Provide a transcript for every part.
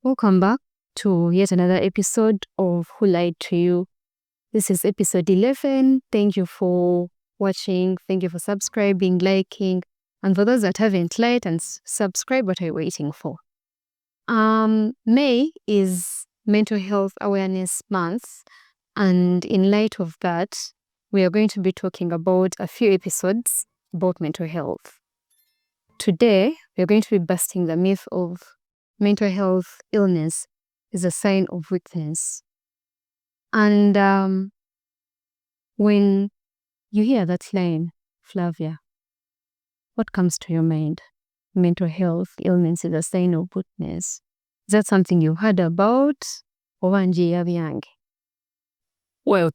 Welcome back to yet another episode of Who Lied to You. This is episode 11. Thank you for watching. Thank you for subscribing, liking. And for those that haven't liked and subscribed, what are you waiting for? May is Mental Health Awareness Month. And in light of that, we are going to be talking about a few episodes about mental health. Today, we are going to be busting the myth of mental health illness is a sign of weakness. And when you hear that line, Flavia, what comes to your mind? Mental health illness is a sign of weakness. Is that something you heard about? Well,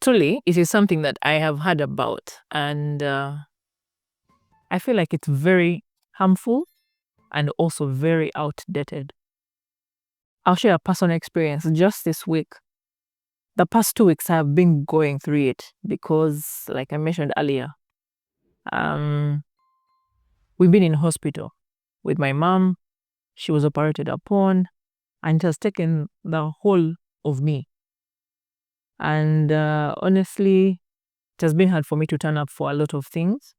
truly, it is something that I have heard about, and I feel like it's very harmful and also very outdated. I'll share a personal experience just this week. The past 2 weeks I have been going through it because, like I mentioned earlier, we've been in hospital with my mom. She was operated upon, and it has taken the whole of me. And honestly, it has been hard for me to turn up for a lot of things,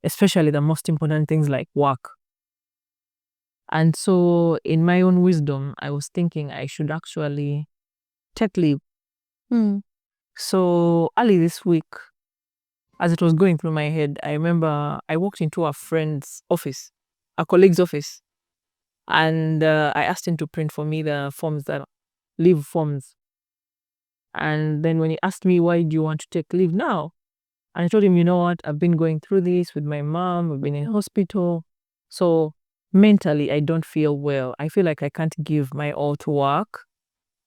especially the most important things like work. And so in my own wisdom, I was thinking I should actually take leave. So early this week, as it was going through my head, I remember I walked into a friend's office, a colleague's office, and I asked him to print for me the forms, that leave forms. And then when he asked me, why do you want to take leave now? And I told him, you know what, I've been going through this with my mom, we've been in hospital. So mentally, I don't feel well. I feel like I can't give my all to work.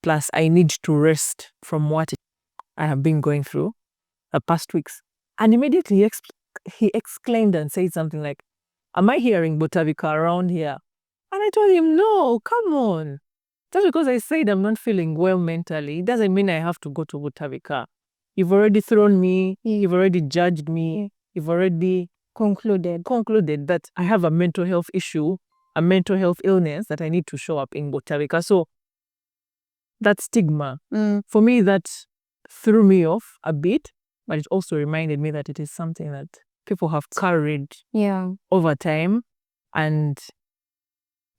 Plus, I need to rest from what I have been going through the past weeks. And immediately he exclaimed and said something like, am I hearing Botavika around here? And I told him, no, come on. Just because I said I'm not feeling well mentally, it doesn't mean I have to go to Botavika. You've already thrown me, you've already judged me, you've already concluded that I have a mental health issue, a mental health illness that I need to show up in Botavika. So that stigma, for me, that threw me off a bit, but it also reminded me that it is something that people have carried over time, and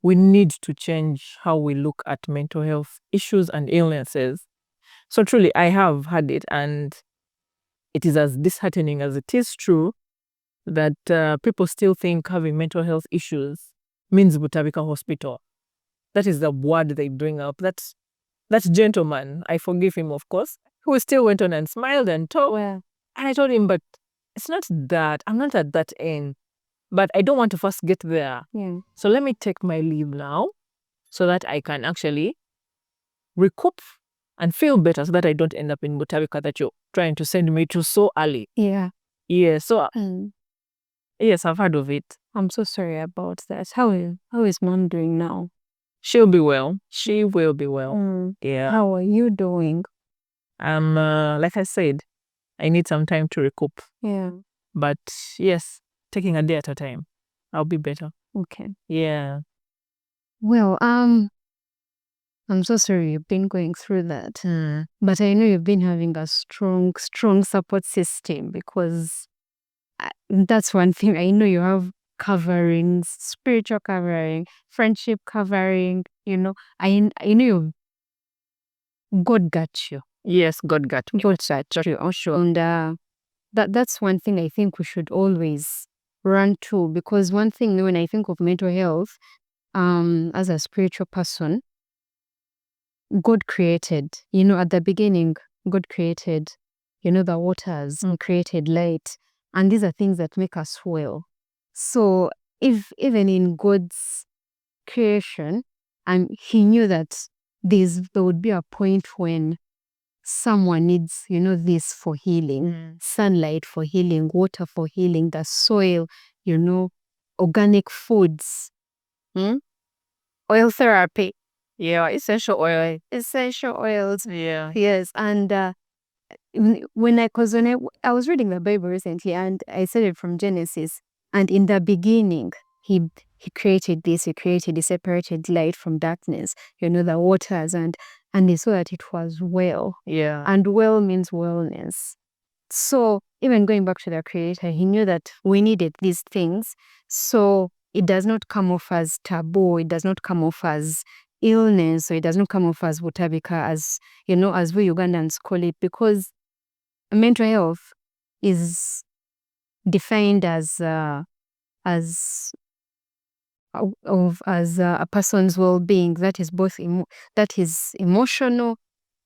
we need to change how we look at mental health issues and illnesses. So truly, I have had it, and it is as disheartening as it is true that people still think having mental health issues means Butavika Hospital. That is the word they bring up. That gentleman, I forgive him, of course, who still went on and smiled and talked. And I told him, but it's not that. I'm not at that end. But I don't want to first get there. So let me take my leave now so that I can actually recoup and feel better, so that I don't end up in Butavika that you're trying to send me to so early. So yes, I've heard of it. I'm so sorry about that. How is mom doing now? She'll be well. She will be well. How are you doing? Like I said, I need some time to recoup. But yes, taking a day at a time, I'll be better. Okay. Well, I'm so sorry you've been going through that. But I know you've been having a strong support system, because that's one thing. I know you have coverings, spiritual covering, friendship covering, I know God got you. Yes, God got me. God got you, sure. And that's one thing I think we should always run to, because one thing when I think of mental health, as a spiritual person, God created, at the beginning, God created, the waters, created light. And these are things that make us well. So if even in God's creation, and he knew that there would be a point when someone needs, this for healing, sunlight for healing, water for healing, the soil, organic foods, oil therapy. Essential oil. Essential oils. Yes. And when I was reading the Bible recently, and I said it from Genesis, and in the beginning, he he created this, he separated light from darkness, the waters, and he saw that it was well. Yeah. And well means wellness. So even going back to the creator, he knew that we needed these things. So it does not come off as taboo, it does not come off as illness, or it does not come off as butabika, as as we Ugandans call it, because mental health is defined as a person's well-being that is both that is emotional,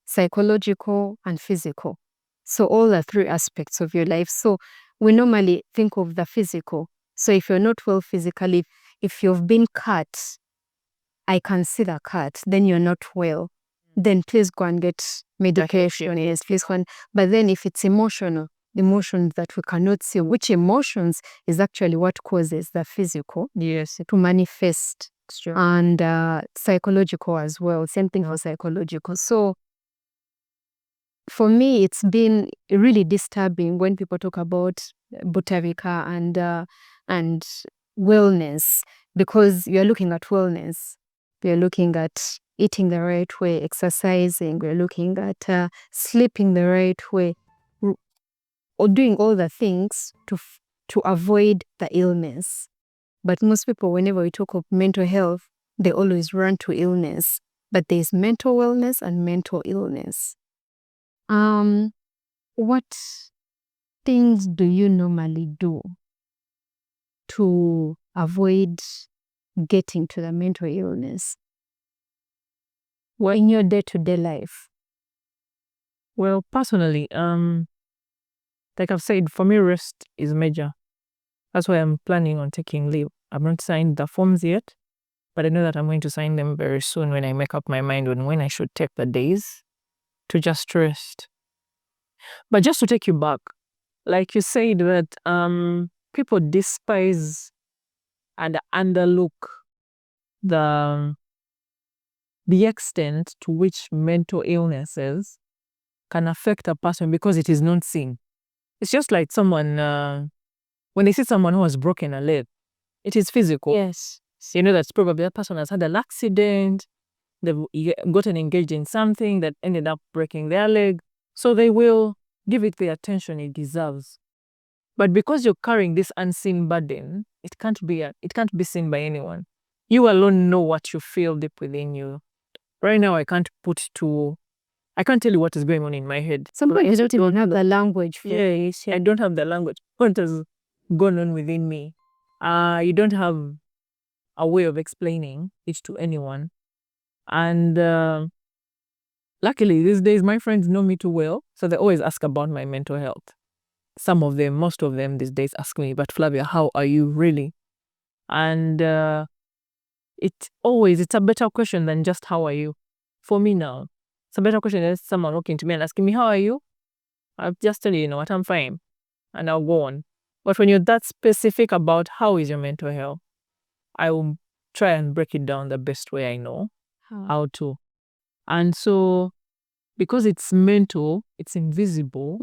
psychological, and physical. So all the three aspects of your life. So we normally think of the physical. So if you're not well physically, if you've been cut, I can see the cut, then you're not well. Then please go and get medication. Yes, please go. But then if it's emotional, emotions that we cannot see, which emotions is actually what causes the physical to manifest. And psychological as well. Same thing for psychological. So for me, it's been really disturbing when people talk about butabika and wellness, because you're looking at wellness. You're looking at eating the right way, exercising. We're looking at sleeping the right way, or doing all the things to avoid the illness. But most people, whenever we talk of mental health, they always run to illness. But there's mental wellness and mental illness. What things do you normally do to avoid getting to the mental illness? Well, in your day-to-day life? Well, personally, like I've said, for me, rest is major. That's why I'm planning on taking leave. I've not signed the forms yet, but I know that I'm going to sign them very soon when I make up my mind on when I should take the days to just rest. But just to take you back, like you said that people despise and underlook the extent to which mental illnesses can affect a person because it is not seen. It's just like someone, when they see someone who has broken a leg, it is physical. Yes. So that's probably that person has had an accident, they've gotten engaged in something that ended up breaking their leg. So they will give it the attention it deserves. But because you're carrying this unseen burden, it can't be seen by anyone. You alone know what you feel deep within you. Right now, I can't tell you what is going on in my head. Somebody don't even have the language for it. I don't have the language. What has gone on within me? You don't have a way of explaining it to anyone. And luckily, these days, my friends know me too well, so they always ask about my mental health. Most of them these days ask me, but Flavia, how are you really? And it's a better question than just how are you. For me now, it's a better question than someone walking to me and asking me, how are you? I'll just tell you, what, I'm fine. And I'll go on. But when you're that specific about how is your mental health, I will try and break it down the best way I know how to. And so, because it's mental, it's invisible.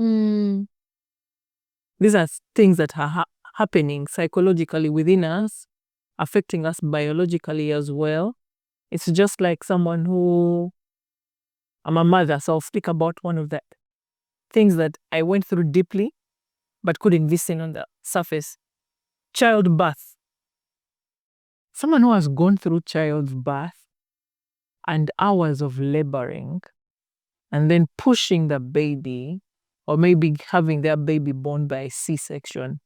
These are things that are happening psychologically within us, affecting us biologically as well. It's just like someone who, I'm a mother, so I'll speak about one of the things that I went through deeply, but couldn't be seen on the surface. Childbirth. Someone who has gone through childbirth and hours of laboring and then pushing the baby, or maybe having their baby born by C-section.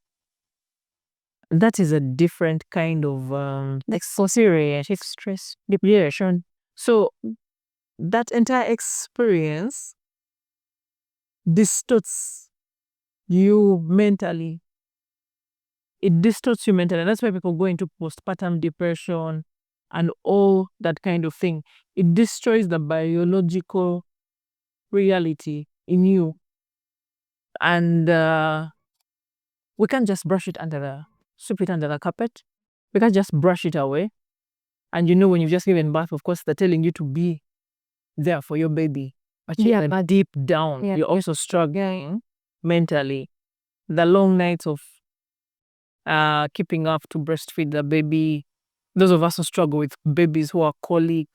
That is a different kind of serious stress, depression. So that entire experience distorts you mentally. It distorts you mentally. And that's why people go into postpartum depression and all that kind of thing. It destroys the biological reality in you. And we can't just sweep it under the carpet. We can't just brush it away. And when you've just given birth, of course, they're telling you to be there for your baby. But deep down, you're also struggling mentally. The long nights of keeping up to breastfeed the baby, those of us who struggle with babies who have colic,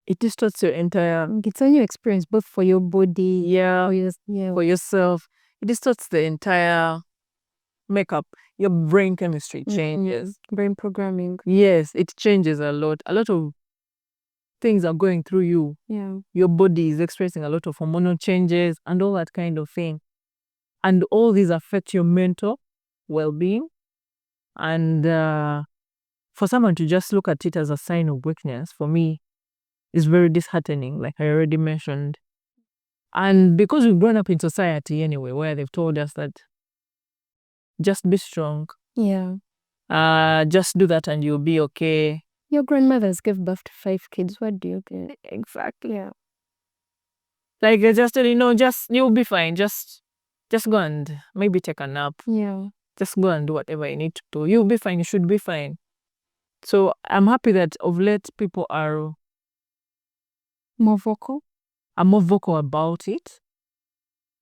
it distorts your entire, it's a new experience both for your body, for yourself. It distorts the entire makeup. Your brain chemistry changes. Brain programming. Yes, it changes a lot. A lot of things are going through you. Yeah. Your body is experiencing a lot of hormonal changes and all that kind of thing. And all these affect your mental well-being. And for someone to just look at it as a sign of weakness, for me, is very disheartening, like I already mentioned. And because we've grown up in society anyway, where they've told us that just be strong. Yeah. Just do that and you'll be okay. Your grandmothers gave birth to 5 kids. What do you get? Exactly. Yeah. Like just you'll be fine. Just go and maybe take a nap. Yeah. Just go and do whatever you need to do. You'll be fine. You should be fine. So I'm happy that of late people are more vocal about it.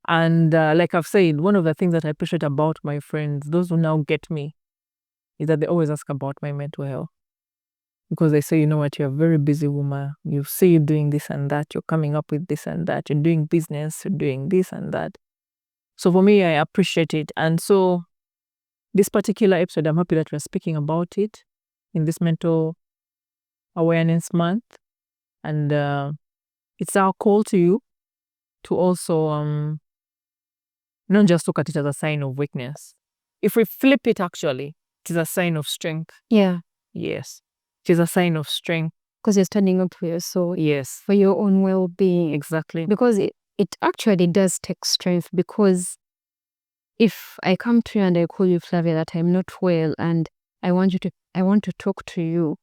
And like I've said, one of the things that I appreciate about my friends, those who now get me, is that they always ask about my mental health. Because they say, you know what, you're a very busy woman. You say you're doing this and that. You're coming up with this and that. You're doing business. You're doing this and that. So for me, I appreciate it. And so this particular episode, I'm happy that we're speaking about it in this mental awareness month. And it's our call to you to also not just look at it as a sign of weakness. If we flip it, actually, it is a sign of strength. Yeah. Yes. It is a sign of strength. Because you're standing up for your soul. Yes. For your own well-being. Exactly. Because it actually does take strength, because if I come to you and I call you Flavia that I'm not well and I want to talk to you,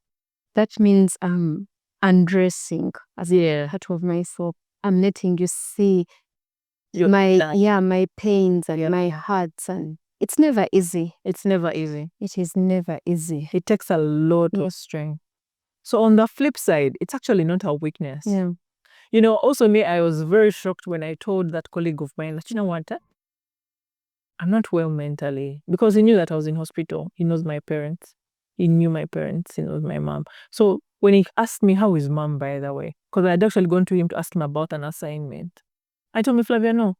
that means I'm undressing as a part of myself. I'm letting you see my pains and my hurts, and it's never easy. It's never easy. It is never easy. It takes a lot of strength. So on the flip side, it's actually not a weakness. Yeah. Also me, I was very shocked when I told that colleague of mine that, you know what, I'm not well mentally, because he knew that I was in hospital. He knows my parents. He knew my parents. He knows my mom. So when he asked me how is mom, by the way, because I had actually gone to him to ask him about an assignment, I told me, Flavia, no,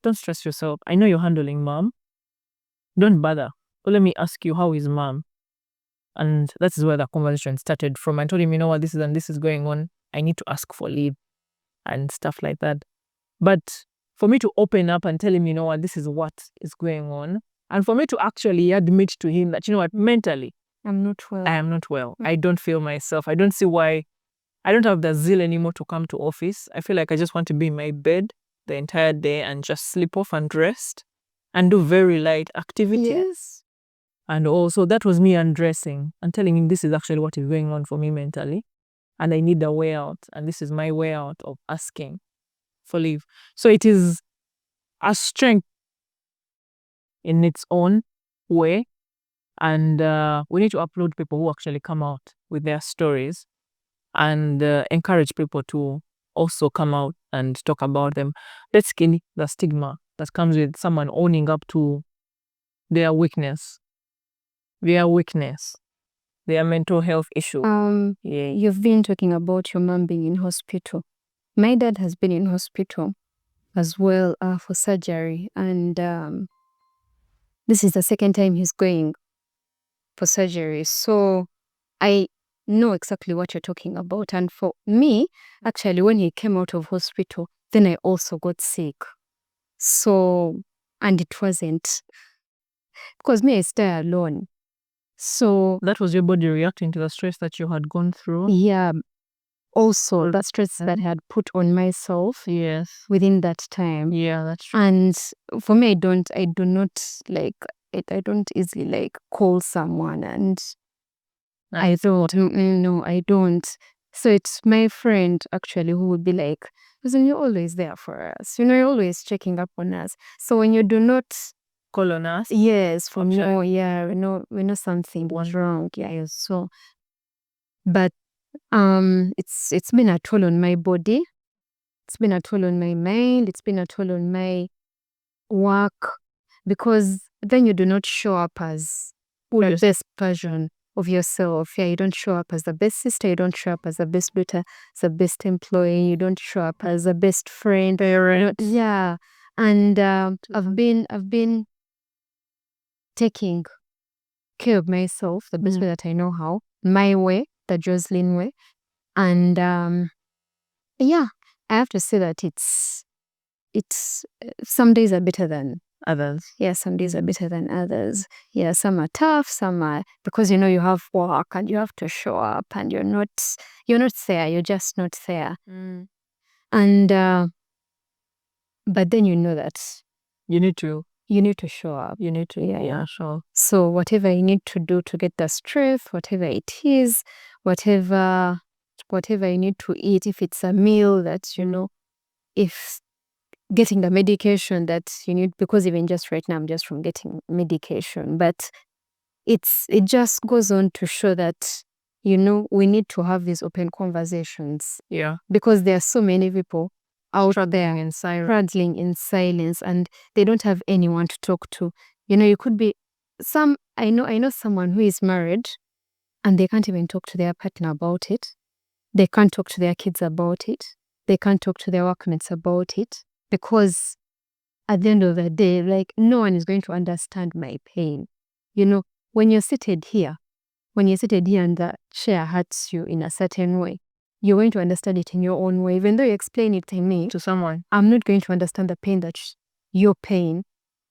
don't stress yourself. I know you're handling mom. Don't bother. But let me ask you, how is mom? And that is where the conversation started from. I told him, you know what, this is going on. I need to ask for leave and stuff like that. But for me to open up and tell him, you know what, this is what is going on. And for me to actually admit to him that, you know what, mentally, I'm not well. I am not well. I don't feel myself. I don't see why. I don't have the zeal anymore to come to office. I feel like I just want to be in my bed the entire day and just sleep off and rest and do very light activities. Yes. And also that was me undressing and telling him this is actually what is going on for me mentally. And I need a way out. And this is my way out of asking for leave. So it is a strength in its own way. And we need to applaud people who actually come out with their stories and encourage people to also come out and talk about them. Let's kill the stigma that comes with someone owning up to their weakness, their mental health issue. You've been talking about your mom being in hospital. My dad has been in hospital as well for surgery, and this is the second time he's going for surgery. So I know exactly what you're talking about. And for me, actually, when he came out of hospital, then I also got sick. So, and it wasn't, because me, I stay alone. So that was your body reacting to the stress that you had gone through. Yeah. Also, the stress that I had put on myself. Yes. Within that time. Yeah, that's true. And for me, I do not like it. I don't easily like call someone, and I thought, no, I don't. So it's my friend actually who would be like, listen, you're always there for us. You're always checking up on us. So when you do not call on us, yes, for me, oh yeah, we know something was wrong. Yeah, so, but it's been a toll on my body. It's been a toll on my mind. It's been a toll on my work, because then you do not show up as the best version of yourself. Yeah, you don't show up as the best sister, you don't show up as the best daughter, the best employee, you don't show up as the best friend. Yeah. And I've been taking care of myself the best way that I know how, my way, the Jocelyn way. And yeah, I have to say that it's some days are better than others. Yeah, some days are better than others. Yeah, some are tough, some are because you have work and you have to show up and you're not there, you're just not there. And but then you know that You need to show up. yeah, sure. So whatever you need to do to get the strength, whatever it is, whatever you need to eat, if it's a meal that if getting the medication that you need, because even just right now I'm just from getting medication, but it just goes on to show that we need to have these open conversations. Yeah. Because there are so many people out there struggling in silence and they don't have anyone to talk to. You could be I know someone who is married and they can't even talk to their partner about it. They can't talk to their kids about it. They can't talk to their workmates about it because at the end of the day, like, no one is going to understand my pain. When you're seated here and the chair hurts you in a certain way, you're going to understand it in your own way. Even though you explain it to me, To someone. I'm not going to understand the pain your pain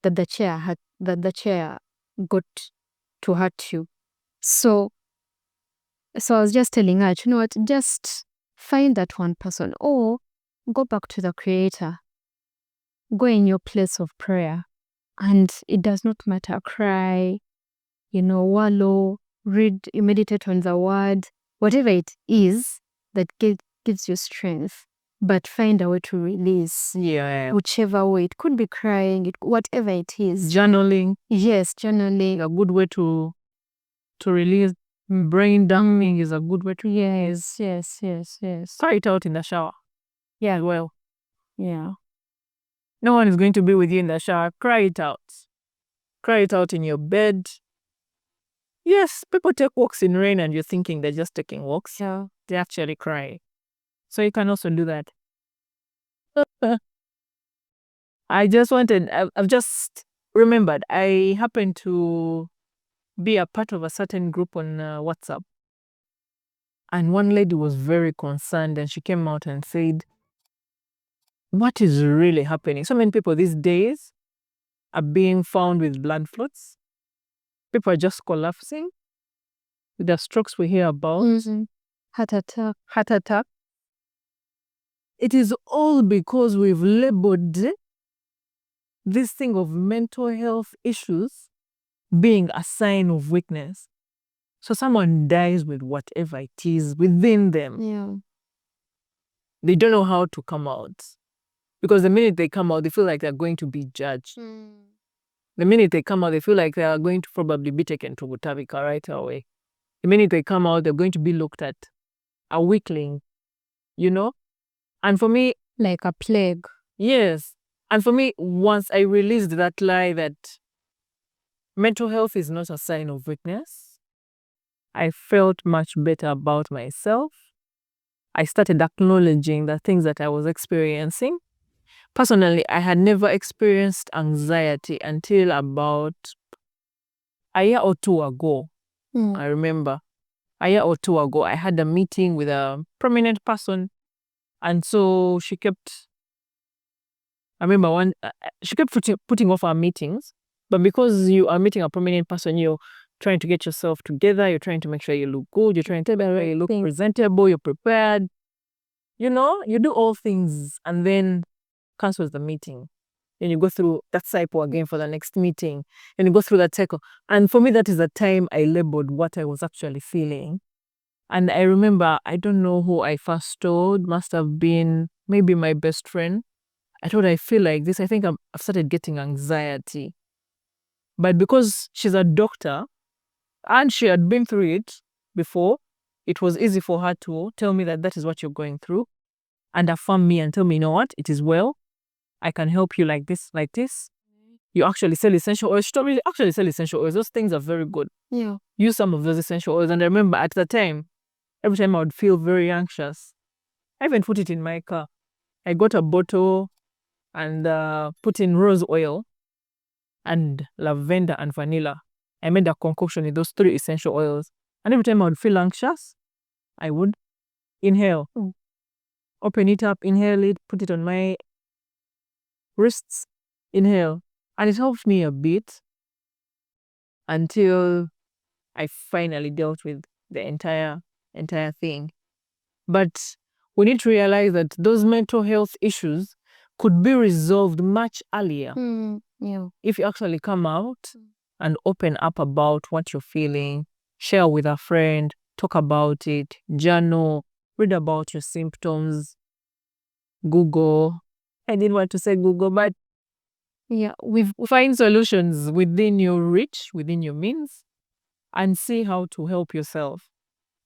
that the chair got to hurt you. So I was just telling her, you know what, just find that one person or go back to the Creator. Go in your place of prayer. And it does not matter, cry, wallow, read, meditate on the word, whatever it is that gives you strength, but find a way to release. Yeah. Whichever way. It could be crying, whatever it is. Journaling. Yes, journaling. A good way to release. Brain dumping is a good way to Yes. Cry it out in the shower. Yeah. Well, Yeah. no one is going to be with you in the shower. Cry it out. Cry it out in your bed. Yes, people take walks in rain and you're thinking they're just taking walks. Yeah. They actually cry. So you can also do that. I've just remembered, I happened to be a part of a certain group on WhatsApp. And one lady was very concerned and she came out and said, what is really happening? So many people these days are being found with blood clots. People are just collapsing. The strokes we hear about. Heart attack. It is all because we've labeled this thing of mental health issues being a sign of weakness. So someone dies with whatever it is within them. Yeah. They don't know how to come out. Because the minute they come out, they feel like they're going to be judged. The minute they come out, they feel like they are going to probably be taken to Butavika right away. The minute they come out, they're going to be looked at a weakling, And for me, like a plague. Yes. And for me, once I released that lie that mental health is not a sign of weakness, I felt much better about myself. I started acknowledging the things that I was experiencing. Personally, I had never experienced anxiety until about a year or two ago. I remember a year or two ago, I had a meeting with a prominent person. And so she kept putting off our meetings. But because you are meeting a prominent person, you're trying to get yourself together. You're trying to make sure you look good. You're trying to make sure you look presentable. You're prepared. You do all things and then cancels the meeting. Then you go through that cycle again for the next meeting. And you go through that cycle. And for me, that is the time I labeled what I was actually feeling. And I remember, I don't know who I first told. Must have been maybe my best friend. I told her I feel like this. I think I've started getting anxiety. But because she's a doctor and she had been through it before, it was easy for her to tell me that is what you're going through and affirm me and tell me, you know what, it is well. I can help you like this. you actually sell essential oils. Stop really actually sell essential oils. Those things are very good. Yeah. Use some of those essential oils. And I remember at the time, every time I would feel very anxious, I even put it in my car. I got a bottle and put in rose oil and lavender and vanilla. I made a concoction with those 3 essential oils. And every time I would feel anxious, I would inhale. Open it up, inhale it, put it on my wrists, inhale. And it helped me a bit until I finally dealt with the entire thing. But we need to realize that those mental health issues could be resolved much earlier Yeah. if you actually come out and open up about what you're feeling, share with a friend, talk about it, journal, read about your symptoms, Google. I didn't want to say Google, but Yeah. find solutions within your reach, within your means, and see how to help yourself.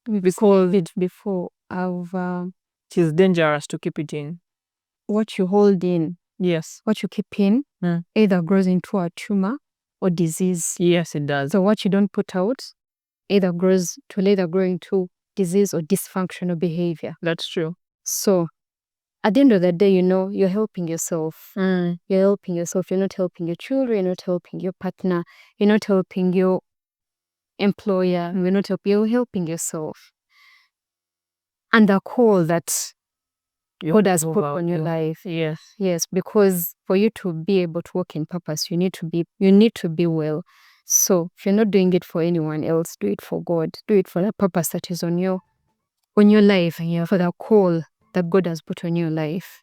Because it before of It is dangerous to keep it in. what you hold in, Yes. what you keep in, either grows into a tumor or disease. Yes, it does. So what you don't put out either grow into disease or dysfunctional behavior. That's true. So at the end of the day, you're helping yourself. You're helping yourself. You're not helping your children. You're not helping your partner. You're not helping your employer. You're helping yourself. And the call that God has put on your life. Yes. Yes, because for you to be able to walk in purpose, you need to be well. So if you're not doing it for anyone else, do it for God. Do it for the purpose that is on your life, and for the call that God has put on your life.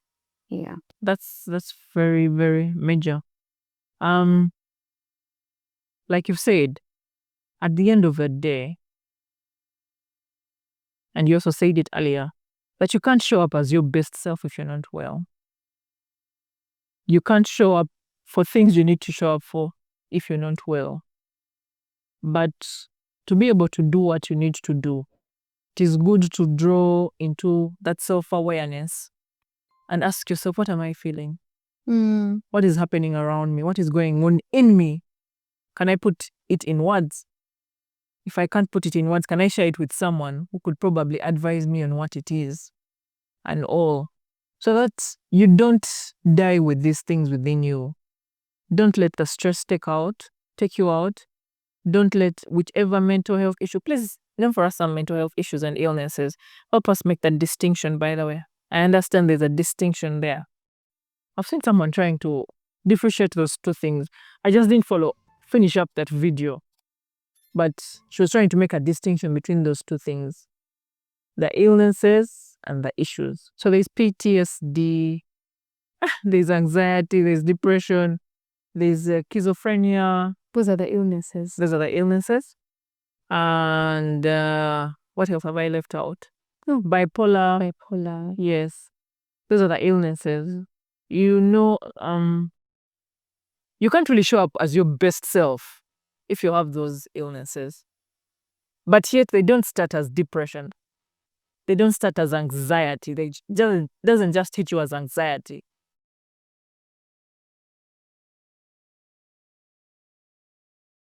Yeah. That's very, very major. Like you've said, at the end of the day, and you also said it earlier, that you can't show up as your best self if you're not well. You can't show up for things you need to show up for if you're not well. But to be able to do what you need to do, it is good to draw into that self-awareness and ask yourself, what am I feeling? What is happening around me? What is going on in me? Can I put it in words? If I can't put it in words, can I share it with someone who could probably advise me on what it is and all? So that you don't die with these things within you. Don't let the stress take you out. Don't let whichever mental health issue, please, for us some mental health issues and illnesses, help us make that distinction, by the way. I understand there's a distinction there. I've seen someone trying to differentiate those 2 things. I just didn't finish up that video. But she was trying to make a distinction between those 2 things. The illnesses and the issues. So there's PTSD, there's anxiety, there's depression, there's schizophrenia. Those are the illnesses. And what else have I left out? Bipolar. Yes. Those are the illnesses. You can't really show up as your best self if you have those illnesses. But yet they don't start as depression. They don't start as anxiety. They doesn't just hit you as anxiety.